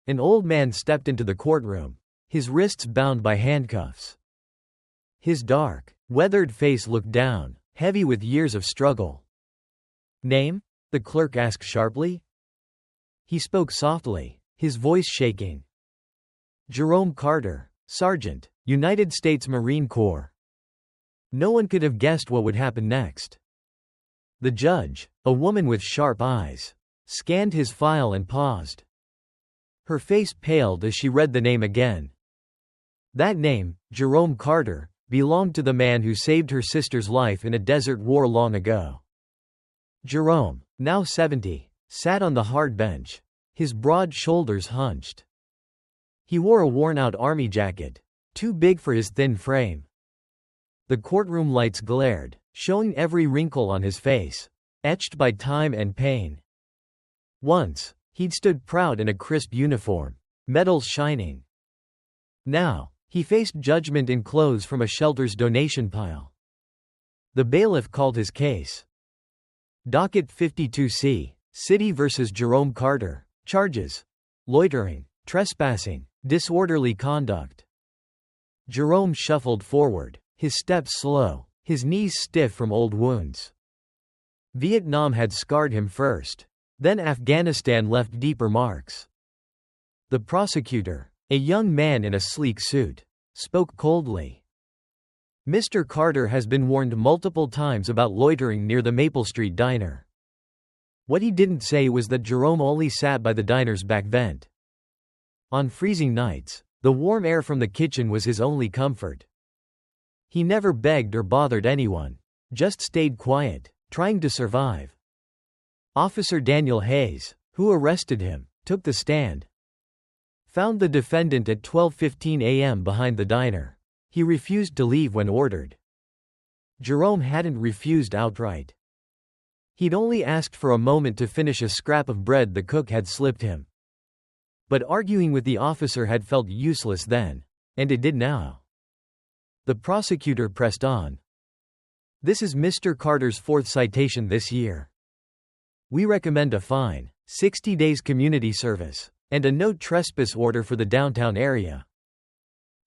An old man stepped into the courtroom, his wrists bound by handcuffs. His dark, weathered face looked down, heavy with years of struggle. "Name?" the clerk asked sharply. He spoke softly, his voice shaking. "Jerome Carter, Sergeant, United States Marine Corps." No one could have guessed what would happen next. The judge, a woman with sharp eyes, scanned his file and paused. Her face paled as she read the name again. That name, Jerome Carter, belonged to the man who saved her sister's life in a desert war long ago. Jerome, now 70, sat on the hard bench, his broad shoulders hunched. He wore a worn-out army jacket, too big for his thin frame. The courtroom lights glared, showing every wrinkle on his face, etched by time and pain. Once, he'd stood proud in a crisp uniform, medals shining. Now, he faced judgment in clothes from a shelter's donation pile. The bailiff called his case. Docket 52C, City vs. Jerome Carter. Charges: loitering, trespassing, disorderly conduct. Jerome shuffled forward, his steps slow, his knees stiff from old wounds. Vietnam had scarred him first. Then Afghanistan left deeper marks. The prosecutor, a young man in a sleek suit, spoke coldly. "Mr. Carter has been warned multiple times about loitering near the Maple Street diner." What he didn't say was that Jerome only sat by the diner's back vent. On freezing nights, the warm air from the kitchen was his only comfort. He never begged or bothered anyone, just stayed quiet, trying to survive. Officer Daniel Hayes, who arrested him, took the stand. Found the defendant at 12:15 a.m. behind the diner. He refused to leave when ordered. Jerome hadn't refused outright. He'd only asked for a moment to finish a scrap of bread the cook had slipped him. But arguing with the officer had felt useless then, and it did now. The prosecutor pressed on. "This is Mr. Carter's fourth citation this year. We recommend a fine, 60 days community service, and a no trespass order for the downtown area."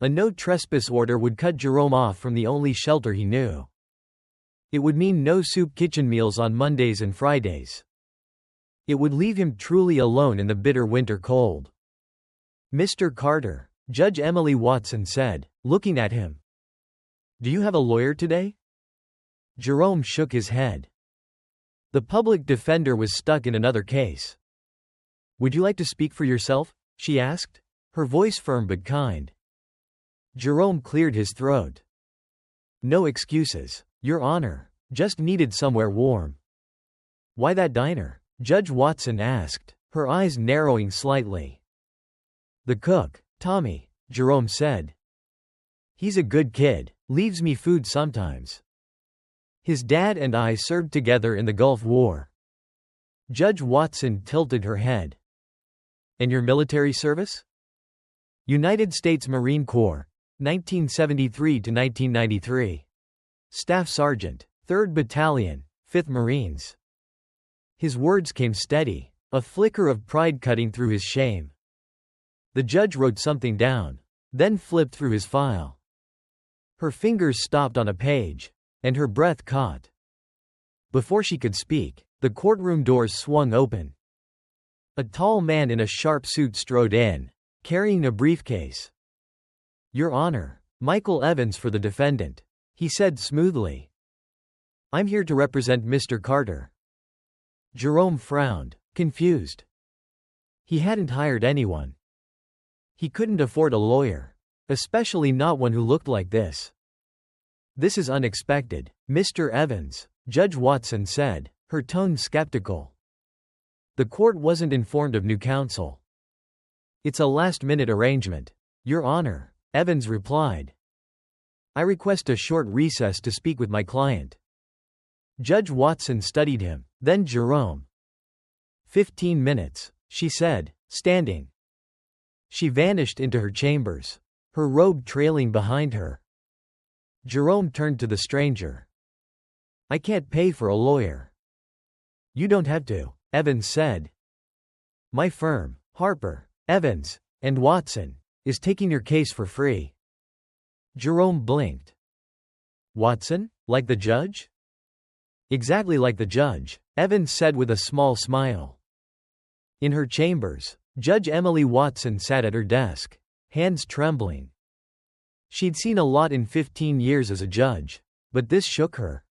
A no trespass order would cut Jerome off from the only shelter he knew. It would mean no soup kitchen meals on Mondays and Fridays. It would leave him truly alone in the bitter winter cold. "Mr. Carter," Judge Emily Watson said, looking at him. "Do you have a lawyer today?" Jerome shook his head. The public defender was stuck in another case. "Would you like to speak for yourself?" she asked, her voice firm but kind. Jerome cleared his throat. "No excuses, Your Honor. Just needed somewhere warm." "Why that diner?" Judge Watson asked, her eyes narrowing slightly. "The cook, Tommy," Jerome said. "He's a good kid, leaves me food sometimes. His dad and I served together in the Gulf War." Judge Watson tilted her head. "And your military service?" "United States Marine Corps, 1973 to 1993. Staff Sergeant, 3rd Battalion, 5th Marines." His words came steady, a flicker of pride cutting through his shame. The judge wrote something down, then flipped through his file. Her fingers stopped on a page, and her breath caught. Before she could speak, the courtroom doors swung open. A tall man in a sharp suit strode in, carrying a briefcase. "Your Honor, Michael Evans for the defendant," he said smoothly. "I'm here to represent Mr. Carter." Jerome frowned, confused. He hadn't hired anyone. He couldn't afford a lawyer, especially not one who looked like this. "This is unexpected, Mr. Evans," Judge Watson said, her tone skeptical. "The court wasn't informed of new counsel." "It's a last-minute arrangement, Your Honor," Evans replied. "I request a short recess to speak with my client." Judge Watson studied him, then Jerome. 15 minutes, she said, standing. She vanished into her chambers, her robe trailing behind her. Jerome turned to the stranger. "I can't pay for a lawyer." "You don't have to," Evans said. "My firm, Harper, Evans and Watson is taking your case for free. Jerome blinked. Watson? Like the judge? Exactly like the judge, Evans said with a small smile. In her chambers, Judge Emily Watson sat at her desk, hands trembling. She'd seen a lot in 15 years as a judge, but this shook her.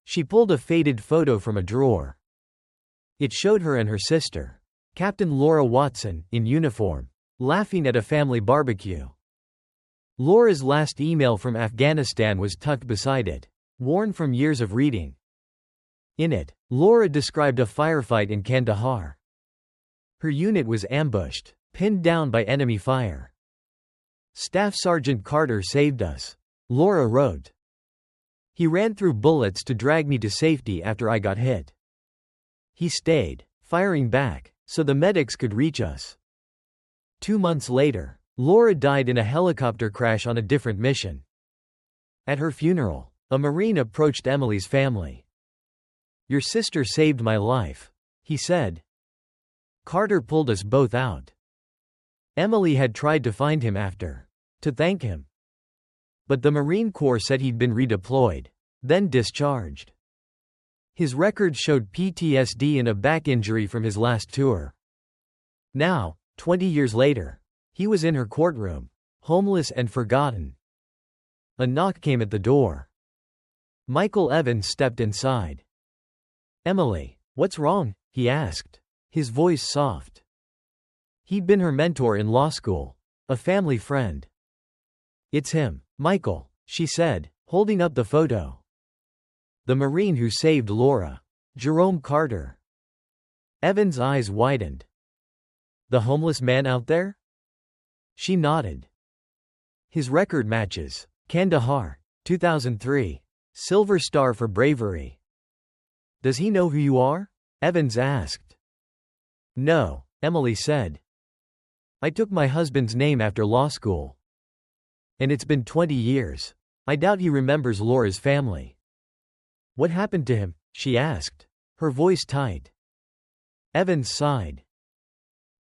She pulled a faded photo from a drawer. It showed her and her sister, Captain Laura Watson, in uniform, laughing at a family barbecue. Laura's last email from Afghanistan was tucked beside it, worn from years of reading. In it, Laura described a firefight in Kandahar. Her unit was ambushed, pinned down by enemy fire. Staff Sergeant Carter saved us, Laura wrote. He ran through bullets to drag me to safety after I got hit. He stayed, firing back, so the medics could reach us. 2 months later, Laura died in a helicopter crash on a different mission. At her funeral, a Marine approached Emily's family. Your sister saved my life, he said. Carter pulled us both out. Emily had tried to find him to thank him. But the Marine Corps said he'd been redeployed, then discharged. His record showed PTSD and a back injury from his last tour. Now, 20 years later, he was in her courtroom, homeless and forgotten. A knock came at the door. Michael Evans stepped inside. Emily, what's wrong? He asked, his voice soft. He'd been her mentor in law school, a family friend. It's him, Michael, she said, holding up the photo. The Marine who saved Laura. Jerome Carter. Evans' eyes widened. The homeless man out there? She nodded. His record matches. Kandahar, 2003. Silver Star for bravery. Does he know who you are? Evans asked. No, Emily said. I took my husband's name after law school. And it's been 20 years. I doubt he remembers Laura's family. What happened to him? She asked, her voice tight. Evans sighed.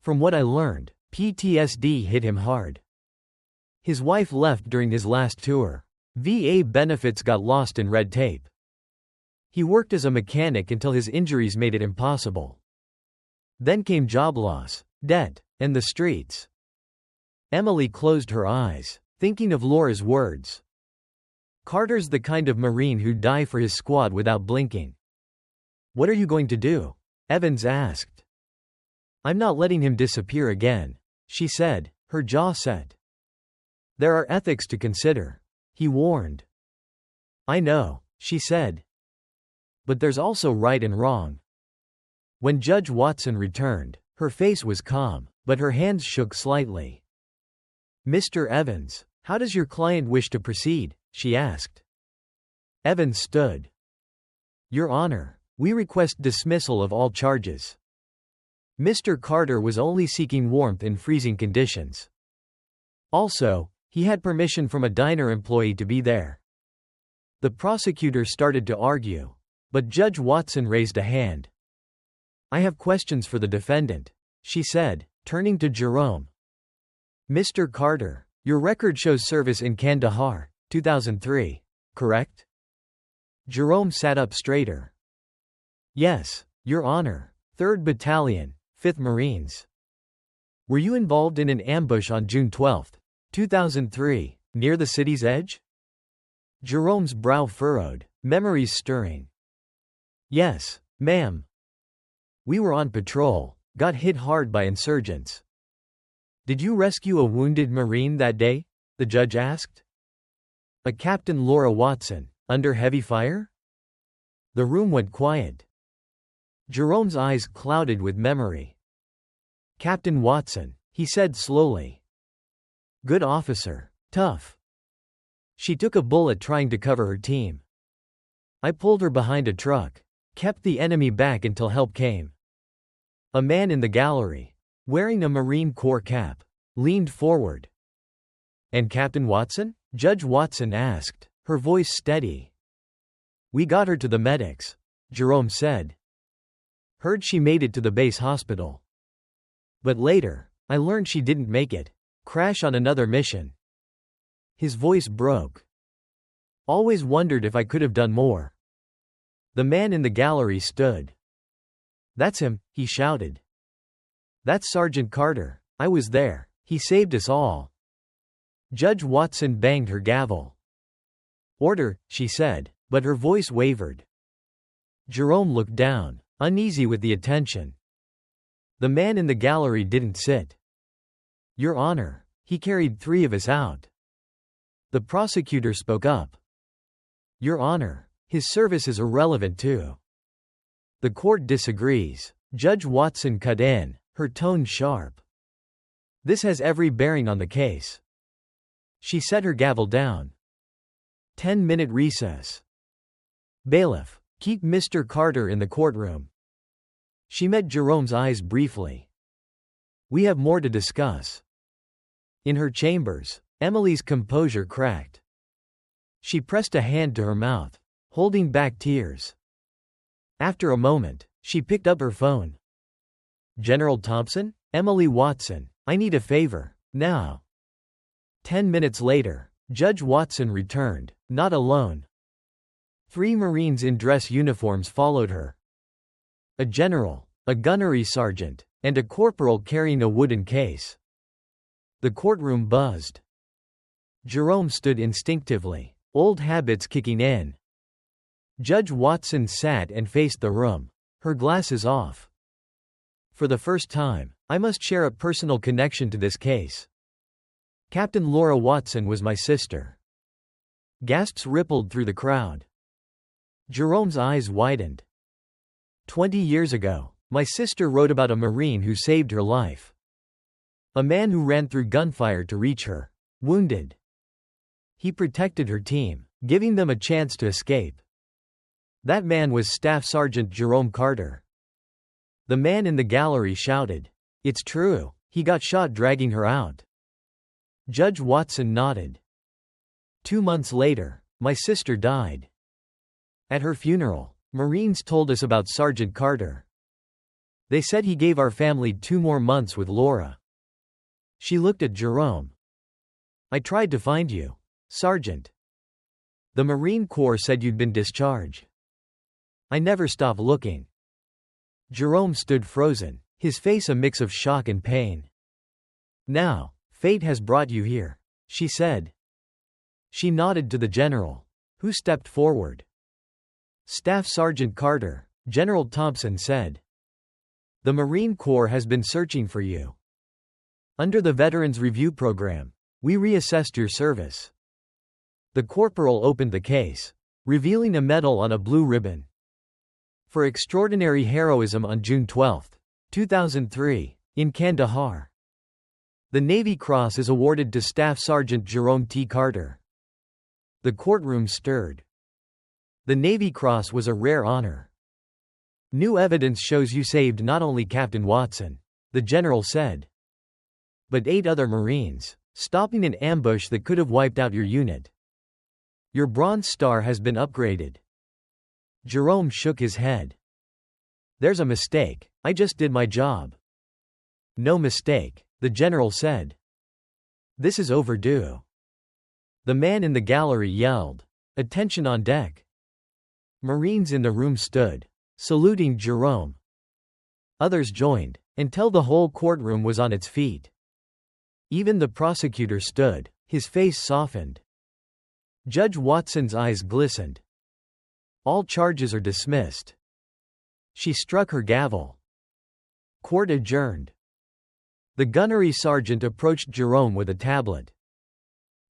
From what I learned, PTSD hit him hard. His wife left during his last tour. VA benefits got lost in red tape. He worked as a mechanic until his injuries made it impossible. Then came job loss, debt, and the streets. Emily closed her eyes, thinking of Laura's words. Carter's the kind of Marine who'd die for his squad without blinking. What are you going to do? Evans asked. I'm not letting him disappear again, she said, her jaw set. There are ethics to consider, he warned. I know, she said. But there's also right and wrong. When Judge Watson returned, her face was calm, but her hands shook slightly. Mr. Evans, how does your client wish to proceed? She asked. Evans stood. Your Honor, we request dismissal of all charges. Mr. Carter was only seeking warmth in freezing conditions. Also, he had permission from a diner employee to be there. The prosecutor started to argue, but Judge Watson raised a hand. I have questions for the defendant, she said, turning to Jerome. Mr. Carter, your record shows service in Kandahar, 2003, correct? Jerome sat up straighter. Yes, Your Honor, 3rd Battalion, 5th Marines. Were you involved in an ambush on June 12, 2003, near the city's edge? Jerome's brow furrowed, memories stirring. Yes, ma'am. We were on patrol, got hit hard by insurgents. Did you rescue a wounded Marine that day? The judge asked. A Captain Laura Watson, under heavy fire? The room went quiet. Jerome's eyes clouded with memory. Captain Watson, he said slowly. Good officer, tough. She took a bullet trying to cover her team. I pulled her behind a truck, kept the enemy back until help came. A man in the gallery, wearing a Marine Corps cap, leaned forward. And Captain Watson? Judge Watson asked, her voice steady. We got her to the medics, Jerome said. Heard she made it to the base hospital. But later, I learned she didn't make it. Crash on another mission. His voice broke. Always wondered if I could have done more. The man in the gallery stood. That's him, he shouted. That's Sergeant Carter. I was there. He saved us all. Judge Watson banged her gavel. Order, she said, but her voice wavered. Jerome looked down, uneasy with the attention. The man in the gallery didn't sit. Your Honor, he carried 3 of us out. The prosecutor spoke up. Your Honor, his service is irrelevant too. The court disagrees. Judge Watson cut in, her tone sharp. This has every bearing on the case. She set her gavel down. 10-minute recess. Bailiff, keep Mr. Carter in the courtroom. She met Jerome's eyes briefly. We have more to discuss. In her chambers, Emily's composure cracked. She pressed a hand to her mouth, holding back tears. After a moment, she picked up her phone. General Thompson? Emily Watson, I need a favor, now. 10 minutes later, Judge Watson returned, not alone. 3 Marines in dress uniforms followed her. A general, a gunnery sergeant, and a corporal carrying a wooden case. The courtroom buzzed. Jerome stood instinctively, old habits kicking in. Judge Watson sat and faced the room, her glasses off. For the first time, I must share a personal connection to this case. Captain Laura Watson was my sister. Gasps rippled through the crowd. Jerome's eyes widened. 20 years ago, my sister wrote about a Marine who saved her life. A man who ran through gunfire to reach her, wounded. He protected her team, giving them a chance to escape. That man was Staff Sergeant Jerome Carter. The man in the gallery shouted, "It's true, he got shot dragging her out." Judge Watson nodded. 2 months later, my sister died. At her funeral, Marines told us about Sergeant Carter. They said he gave our family 2 more months with Laura. She looked at Jerome. I tried to find you, Sergeant. The Marine Corps said you'd been discharged. I never stopped looking. Jerome stood frozen, his face a mix of shock and pain. Now, fate has brought you here, she said. She nodded to the general, who stepped forward. Staff Sergeant Carter, General Thompson said. The Marine Corps has been searching for you. Under the Veterans Review Program, we reassessed your service. The corporal opened the case, revealing a medal on a blue ribbon. For extraordinary heroism on June 12, 2003, in Kandahar. The Navy Cross is awarded to Staff Sergeant Jerome T. Carter. The courtroom stirred. The Navy Cross was a rare honor. New evidence shows you saved not only Captain Watson, the general said, but 8 other Marines, stopping an ambush that could have wiped out your unit. Your Bronze Star has been upgraded. Jerome shook his head. There's a mistake, I just did my job. No mistake, the general said. This is overdue. The man in the gallery yelled, attention on deck. Marines in the room stood, saluting Jerome. Others joined, until the whole courtroom was on its feet. Even the prosecutor stood, his face softened. Judge Watson's eyes glistened. All charges are dismissed. She struck her gavel. Court adjourned. The gunnery sergeant approached Jerome with a tablet.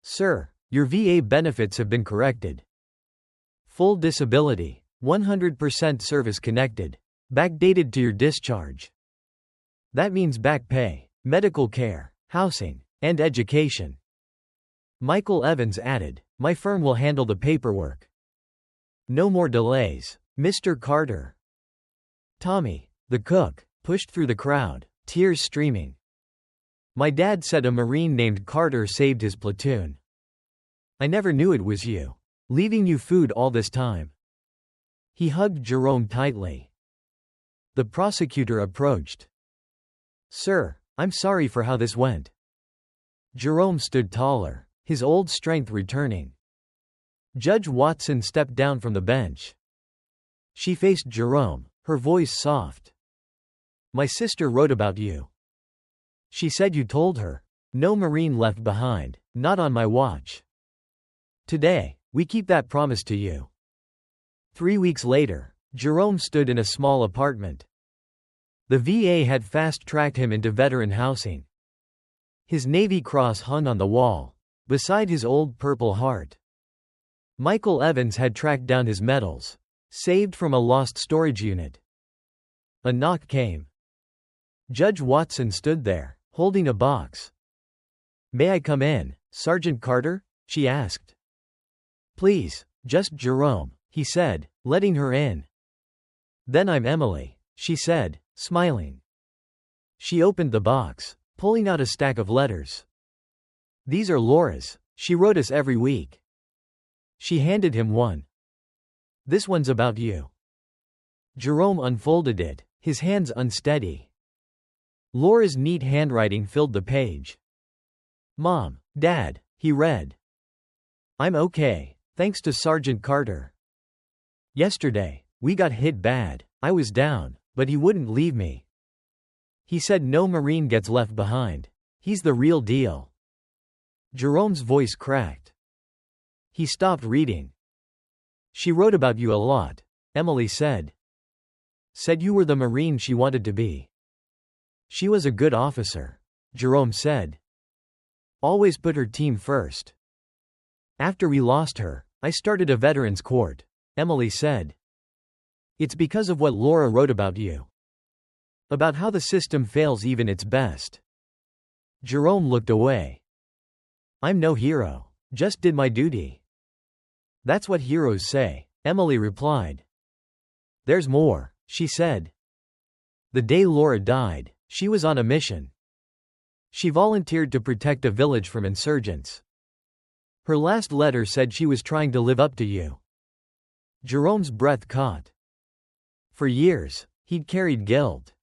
Sir, your VA benefits have been corrected. Full disability, 100% service connected, backdated to your discharge. That means back pay, medical care, housing, and education. Michael Evans added, my firm will handle the paperwork. No more delays, Mr. Carter. Tommy, the cook, pushed through the crowd, tears streaming. My dad said a Marine named Carter saved his platoon. I never knew it was you. Leaving you food all this time. He hugged Jerome tightly. The prosecutor approached. Sir, I'm sorry for how this went. Jerome stood taller, his old strength returning. Judge Watson stepped down from the bench. She faced Jerome, her voice soft. My sister wrote about you. She said you told her. No Marine left behind, not on my watch. Today, we keep that promise to you. 3 weeks later, Jerome stood in a small apartment. The VA had fast-tracked him into veteran housing. His Navy Cross hung on the wall, beside his old Purple Heart. Michael Evans had tracked down his medals, saved from a lost storage unit. A knock came. Judge Watson stood there, holding a box. May I come in, Sergeant Carter? She asked. Please, just Jerome, he said, letting her in. Then I'm Emily, she said, smiling. She opened the box, pulling out a stack of letters. These are Laura's, she wrote us every week. She handed him one. This one's about you. Jerome unfolded it, his hands unsteady. Laura's neat handwriting filled the page. Mom, Dad, he read. I'm okay, thanks to Sergeant Carter. Yesterday, we got hit bad. I was down, but he wouldn't leave me. He said no Marine gets left behind. He's the real deal. Jerome's voice cracked. He stopped reading. She wrote about you a lot, Emily said. Said you were the Marine she wanted to be. She was a good officer, Jerome said. Always put her team first. After we lost her, I started a veterans court, Emily said. It's because of what Laura wrote about you. About how the system fails even its best. Jerome looked away. I'm no hero, just did my duty. That's what heroes say, Emily replied. There's more, she said. The day Laura died, she was on a mission. She volunteered to protect a village from insurgents. Her last letter said she was trying to live up to you. Jerome's breath caught. For years, he'd carried guilt.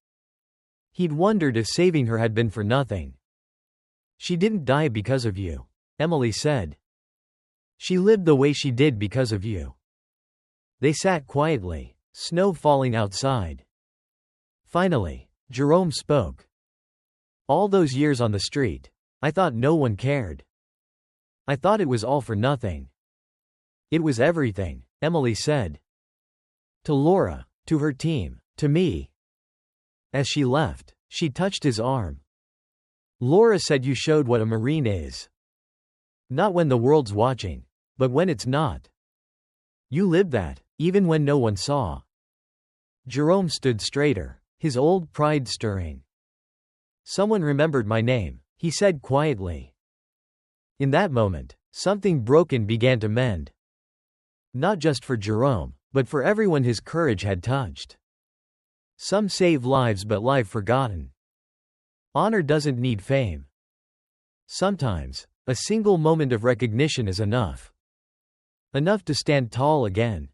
He'd wondered if saving her had been for nothing. She didn't die because of you, Emily said. She lived the way she did because of you. They sat quietly, snow falling outside. Finally, Jerome spoke. All those years on the street, I thought no one cared. I thought it was all for nothing. It was everything, Emily said. To Laura, to her team, to me. As she left, she touched his arm. Laura said you showed what a Marine is. Not when the world's watching, but when it's not. You lived that, even when no one saw. Jerome stood straighter, his old pride stirring. Someone remembered my name, he said quietly. In that moment, something broken began to mend. Not just for Jerome, but for everyone his courage had touched. Some save lives but live forgotten. Honor doesn't need fame. Sometimes, a single moment of recognition is enough. Enough to stand tall again.